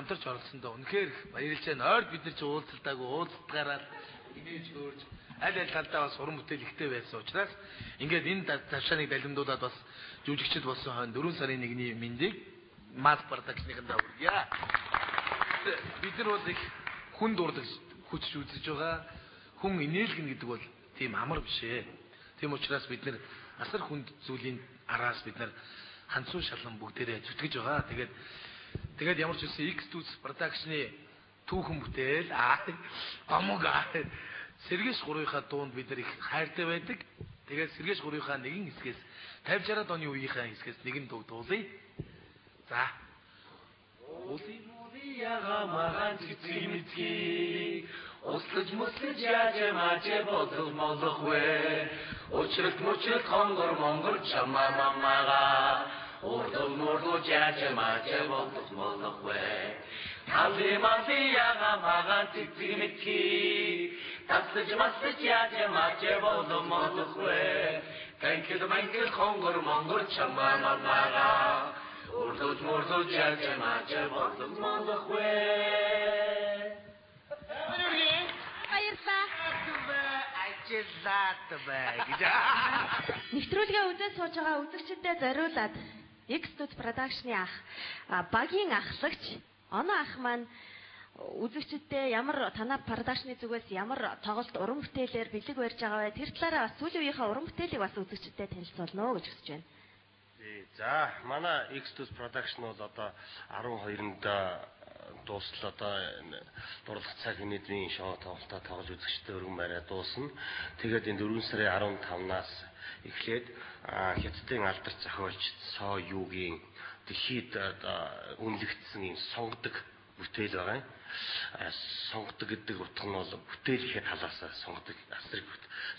хамтарч оролцсондоо үнэхээр их баярлж байна. Ойр бид нар ч уулзалтаагүй уулзалтгаараа инээж хөөрж аль талдаа бас уран бүтээл ихтэй байсан учраас ингээд энэ тавшааныг далимдуулаад бас жүжигчд болсон хойно 4 сарын 1-ний мэндийг Mass Production-ийнхэндээ хүргье. Бид нар бол их хүн дурлаж хүчж үзэж байгаа. Хүн инээлгэн гэдэг бол тийм амар биш ээ. Тийм учраас бид нар асар хүнд зүйлийн араас бид нар ханцуу шалан бүгдээрээ зүтгэж байгаа. Тэгээд ямар ч үсэн X2 Production-ы түүхэн бүтээл амог Сэргэж 3-ийнхаа дуунд бид нар их хайртай байдаг. Тэгээд Сэргэж 3-ийнхаа нэгэн хэсгээс 50-60-аад оны үеийнхаа хэсгээс нэгэн дуу дуулъя. За. Яга магаан цэцгий услаж мөслөж яаж маач бодол молох вэ Учралт мөчралт хонгор монгор чамаа мамага урдул мурлууж яаж маач бодол молох вэ Талли мали яга магаан цэцгий таслаж маслаж яаж маач бодол молох вэ Танкил хонгор монгор чамаа мамага Урдууж мурлууж яаж маач бодол молох вэ Нэвтрүүлгээ үзэж сууж байгаа үзэгчдэд зориулаад X2 Production-ы багийн ахлагч Оноо ах маань үзэгчдэд ямар танай production-ы зүгээс ямар тоглолт уран бүтээлээр бэлэг барьж байгаа вэ? Тэр талаараа бас сүүлийн үеийнхээ уран бүтээлийг бас үзэгчдэд танилцуулна гэж хүсэж байна. За, манай X2 Production бол одоо 12-нд дуустал одоо дурлах цаг нийтийн шоу тоглолтоо тоглож үзэгчтэй өргөн бариа дуусна. Тэгээд энэ 4 сарын 15-наас эхлээд Хятадын алдар зохиолч Со Югийн дэлхийд үнэлэгдсэн юм сонгодог бүтээл байгаа юм. Сонгодог гэдэг утга нь бол бүтээлийнхээ талаас сонгодог асрыг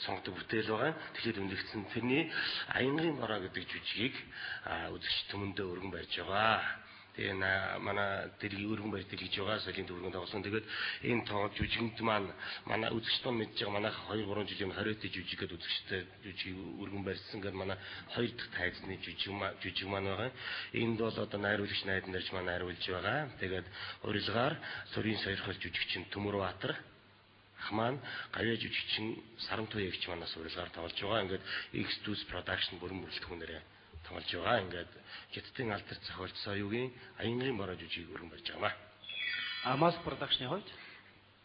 сонгодог бүтээл байгаа. Тэгэхээр үнэлэгдсэн тэрний Аянгын бороо гэдэг жүжигийг үзэгч түмэндээ өргөн барьж байгаа. Тэгээ манай дэргийн өргөн барь дэлгэж байгаа солийн төвөргөнд тоглосон. Тэгээд энэ тоглолт жүжигэнд маань манай үзэгчд маань мэдж байгаа манайх 2-3 жилийн хориотой жүжигэд үзэгчтэй жүжиг өргөн барьсан гэдэг манай 2 дахь тайзны жүжиг маань байгаа. Энд бол одоо найруулагч найдан дэрж маань найруулж байгаа. Тэгээд урилгаар Сөрийн сойрхол жүжигчин Төмөрбаатар Ахман гавья жүжигчин Сарамтуй ягч манаас урилгаар тоглож байгаа. Ингээд X2 Production бүрэн бүрэлдэхүүнээр тоглож байгаа. Ингээд Хятадын алдар зохиолч Соёгийн Аянгын бороо жүжигийг өргөн барьж байгаа. Mass Production-ийн хувьд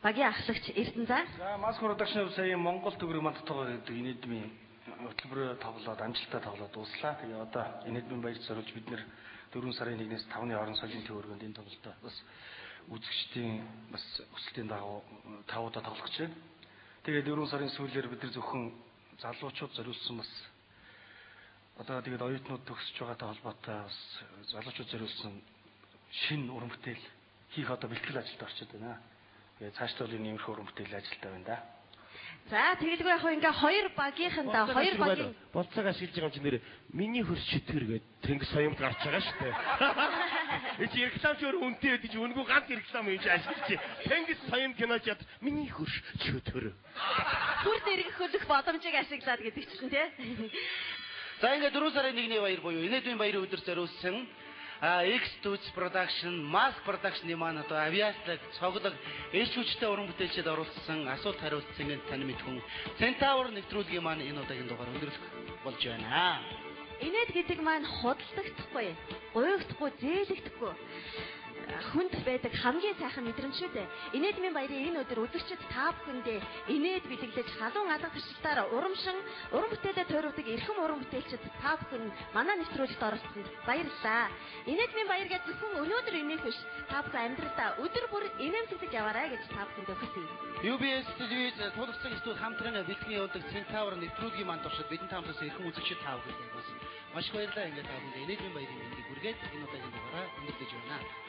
багийн ахлагч Эрдэнэ. За Mass Production-ийн сая Монгол төгрөг мандтайгаа гэдэг инэдмийн хөтөлбөрөөр тоглоод амжилттай тоглоод дууслаа. Тэгээ одоо инэдмийн баяр зориулж бид нэр 4 сарын 1-ээс 5-ны хооронд соёлын төвөргөнд энэ тоглолтоо бас үзэгчдийн бас хүсэлтийн дагуу тавуудаа тоглох гэж байна. Тэгээд 4 сарын сүүлээр бид нар зөвхөн залуучууд зориулсан бас одоо тэгээд оюутнууд төгсөж байгаатай холбоотой бас залуучууд зориулсан шинэ уран бүтээл хийх одоо бэлтгэл ажилд орчод байна. Тэгээд цаашдаа бол энэ иймэрхүү уран бүтээл ажилтаа байна да. За тэгэлгүй яг ингээ хоёр багийнхандаа хоёр багийн болцоог ашиглаж байгаа юм чи нэр миний хөрс чөтгөр гээд Тэнгис соёмд гарч байгаа шүү дээ. Эч рекламч өөр үнтэй байдаг чи үнгүү ганц реклам юм чи ашиглаж Тэнгис соём киноч яд миний хөрс чөтгөр. Бүр дэрэг хөлөх боломжийг ашиглаад гэдэг чинь тий. За ингээд 4 сарын 1-ний баяр буюу инэдмийн баярын өдөр зориулсан X2 Production, Mass Production-ийн маань одоо авиаслаг, цоглог, ээлж хүчтэй уран бүтээлчд оруулсан асуулт хариулт цэнгэнд тань мэдхүн Centaur нэвтрүүлгийн маань энэ удаагийн дугаар өндөрлөх болж байна. Инээд гэдэг маань худалдахдахгүй, гуйгдахгүй, зээлэгдэхгүй хүнд байдаг хамгийн сайхан мэдрэмж шүү дээ. Инэдмийн баярын энэ өдөр үзэгчид та бүхэндээ инээд бэлэглэж халуун алга туршилтаар урамшин уран бүтээлээ тойрогдог эрхэм уран бүтээлчид та бүхэн манай нэвтрүүлэгт оролцсонд баярлалаа. Инэдмийн баяр гэж зөвхөн өнөөдөр инээх биш. Та бүхэн амьдралдаа өдөр бүр инээмсэглэж яваарай гэж та бүхэндээ хүсье. UBS телевиз тулгцсан студ хамтран бэлтгэн явуулдаг Centaur нэвтрүүлгийн маань туршид бидний таамагласан эрхэм үзэгчид та бүхэнд маш баярлалаа. Ингээд та бүхэнд инэдмийн баярын мэндийг хүргээд энэ удаагийн дугаараа өндөрлөж байна.